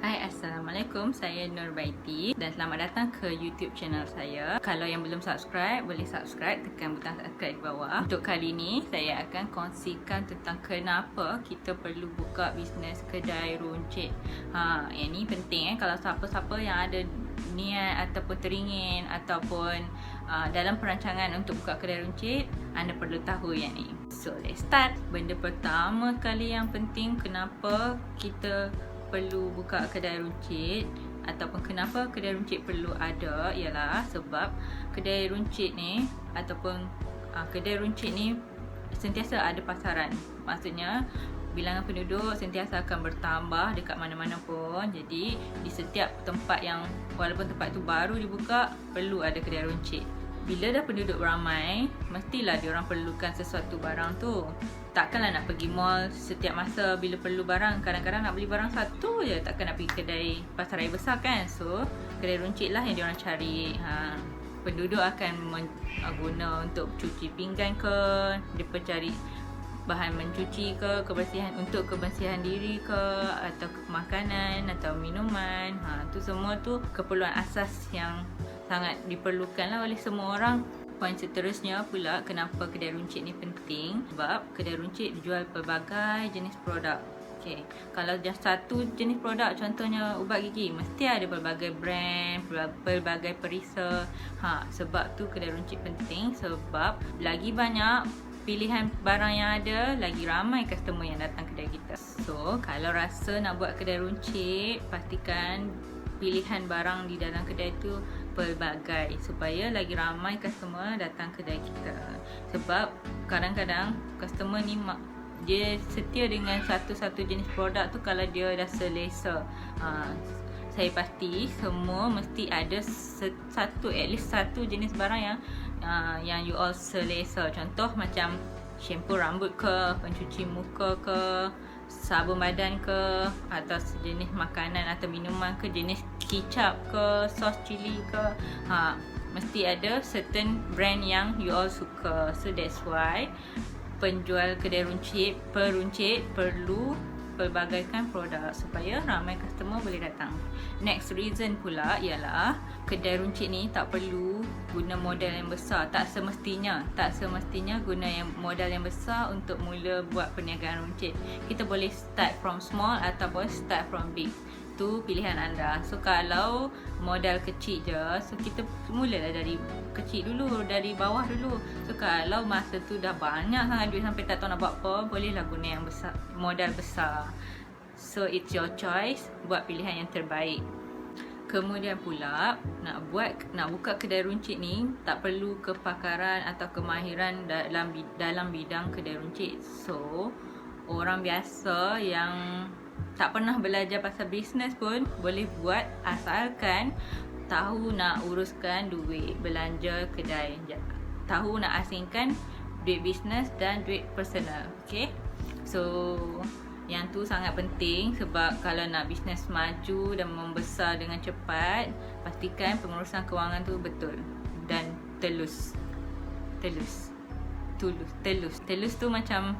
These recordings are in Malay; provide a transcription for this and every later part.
Hai, Assalamualaikum. Saya Nurbaiti dan selamat datang ke YouTube channel saya. Kalau yang belum subscribe, boleh subscribe, tekan butang subscribe di bawah. Untuk kali ini, saya akan kongsikan tentang kenapa kita perlu buka bisnes kedai runcit. Yang ni penting kalau siapa-siapa yang ada niat ataupun teringin ataupun dalam perancangan untuk buka kedai runcit, anda perlu tahu yang ni. So, let's start. Benda pertama kali yang penting kenapa kita perlu buka kedai runcit ataupun kenapa kedai runcit perlu ada ialah sebab kedai runcit ni ataupun kedai runcit ni sentiasa ada pasaran. Maksudnya bilangan penduduk sentiasa akan bertambah dekat mana-mana pun. Jadi di setiap tempat yang walaupun tempat tu baru dibuka, perlu ada kedai runcit. Bila dah penduduk ramai, mestilah diorang perlukan sesuatu barang tu. Takkanlah nak pergi mall setiap masa bila perlu barang. Kadang-kadang nak beli barang satu je, takkan nak pergi kedai pasar raya besar kan. So, kedai runcit lah yang diorang cari. Penduduk akan guna untuk cuci pinggan ke, mereka cari bahan mencuci ke, kebersihan untuk kebersihan diri ke, atau makanan atau minuman. Tu semua tu keperluan asas yang sangat diperlukan lah oleh semua orang. Poin seterusnya pula kenapa kedai runcit ni penting, sebab kedai runcit dijual pelbagai jenis produk. Okay. Kalau just satu jenis produk, contohnya ubat gigi, mesti ada pelbagai brand, pelbagai perisa. Sebab tu kedai runcit penting, sebab lagi banyak pilihan barang yang ada, lagi ramai customer yang datang kedai kita. So, kalau rasa nak buat kedai runcit, pastikan pilihan barang di dalam kedai tu pelbagai supaya lagi ramai customer datang kedai kita. Sebab kadang-kadang customer ni dia setia dengan satu-satu jenis produk tu kalau dia dah selesa. Saya pasti semua mesti ada at least satu jenis barang yang you all selesa. Contoh macam shampoo rambut ke, pencuci muka ke, sabun badan ke, atau sejenis makanan atau minuman ke, jenis kicap ke, sos cili ke. Mesti ada certain brand yang you all suka. So that's why penjual kedai runcit perlu pelbagaikan produk supaya ramai customer boleh datang. Next reason pula ialah kedai runcit ni tak perlu guna modal yang besar. Tak semestinya guna modal yang besar untuk mula buat perniagaan runcit. Kita boleh start from small ataupun start from big. Tu pilihan anda. So kalau modal kecil je, so kita mulalah dari kecil dulu, dari bawah dulu. So kalau masa tu dah banyak sangat duit sampai tak tahu nak buat apa, bolehlah guna yang besar, modal besar. So it's your choice, buat pilihan yang terbaik. Kemudian pula nak buka kedai runcit ni tak perlu kepakaran atau kemahiran dalam bidang kedai runcit. So orang biasa yang tak pernah belajar pasal bisnes pun boleh buat asalkan tahu nak uruskan duit belanja kedai, tahu nak asingkan duit bisnes dan duit personal. Okay, so yang tu sangat penting sebab kalau nak bisnes maju dan membesar dengan cepat, pastikan pengurusan kewangan tu betul dan telus tu macam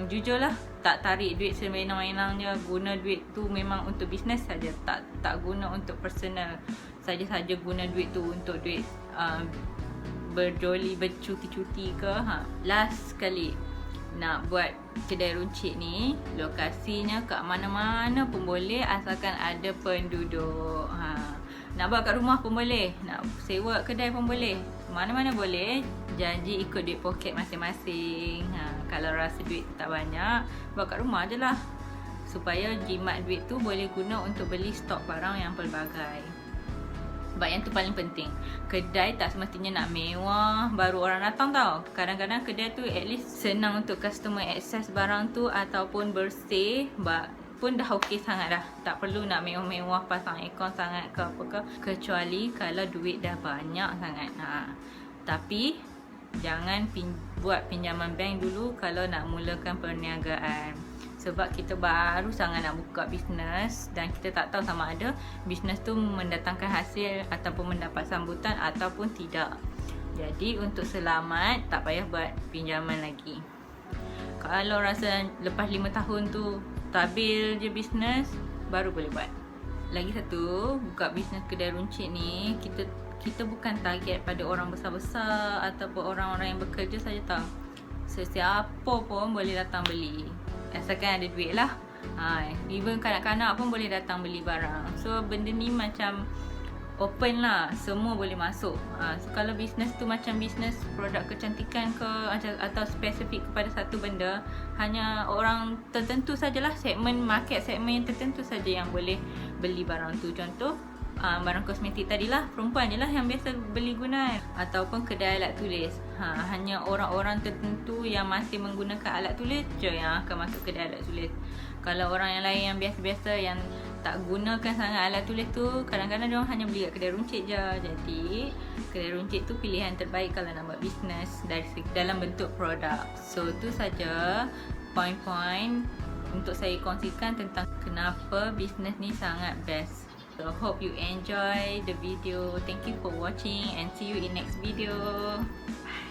jujurlah, tak tarik duit semenang-menang je. Guna duit tu memang untuk bisnes saja, tak guna untuk personal. Saja-saja guna duit tu untuk duit berjoli, bercuti-cuti ke. Last sekali, nak buat kedai runcit ni, lokasinya kat mana-mana pun boleh asalkan ada penduduk. Nak buat kat rumah pun boleh, nak sewa kedai pun boleh, mana-mana boleh. Janji ikut duit poket masing-masing. Kalau rasa duit tak banyak, buat kat rumah je lah, supaya jimat duit tu boleh guna untuk beli stok barang yang pelbagai. Sebab yang tu paling penting. Kedai tak semestinya nak mewah baru orang datang tau. Kadang-kadang kedai tu at least senang untuk customer access barang tu ataupun bersih pun dah okey sangat dah. Tak perlu nak mewah-mewah, pasang aircon sangat ke apa ke, kecuali kalau duit dah banyak sangat. Tapi jangan buat pinjaman bank dulu kalau nak mulakan perniagaan. Sebab kita baru sangat nak buka bisnes dan kita tak tahu sama ada bisnes tu mendatangkan hasil ataupun mendapat sambutan ataupun tidak. Jadi untuk selamat, tak payah buat pinjaman lagi. Kalau rasa lepas 5 tahun tu stabil je bisnes, baru boleh buat. Lagi satu, buka bisnes kedai runcit ni, kita bukan target pada orang besar-besar ataupun orang-orang yang bekerja saja tau. Sesiapa pun boleh datang beli, asalkan ada duit lah. Even kanak-kanak pun boleh datang beli barang. So benda ni macam open lah, semua boleh masuk. So kalau bisnes tu macam bisnes produk kecantikan ke atau spesifik kepada satu benda, hanya orang tertentu sajalah, market segmen yang tertentu saja yang boleh beli barang tu. Contoh barang kosmetik tadilah, perempuan je lah yang biasa beli guna, ataupun kedai alat tulis. Hanya orang-orang tertentu yang masih menggunakan alat tulis je yang akan masuk kedai alat tulis. Kalau orang yang lain yang biasa-biasa yang tak gunakan sangat alat tulis tu, kadang-kadang diorang hanya beli kat kedai runcit je. Jadi kedai runcit tu pilihan terbaik kalau nak buat bisnes dalam bentuk produk. So tu saja poin-poin untuk saya kongsikan tentang kenapa bisnes ni sangat best. So hope you enjoy the video. Thank you for watching and see you in next video. Bye.